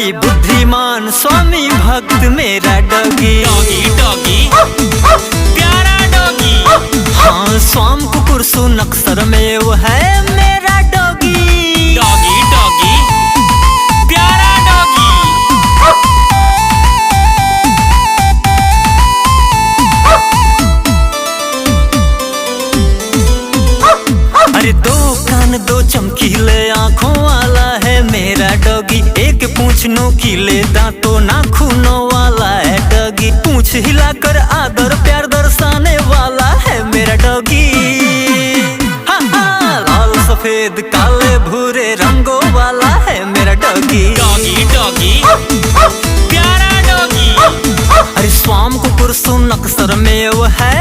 बड़ी बुद्धिमान स्वामी भक्त मेरा डॉगी। डॉगी डॉगी प्यारा डॉगी। हाँ, स्वाम कुकुर सुनक्सर में वो है मेरा डॉगी। डॉगी डॉगी प्यारा डॉगी। अरे दो कान दो चमकीले आँखों वाला है मेरा डॉगी। एक पूंछ नोकीले दांतों नाखूनों वाला है डॉगी। पूंछ हिलाकर आदर प्यार दर्शाने वाला है मेरा डॉगी। हाँ हाँ, लाल सफेद काले भूरे रंगों वाला है मेरा डॉगी। डॉगी डॉगी प्यारा डॉगी। अरे स्वाम कुकुर सुनक्सर में वो है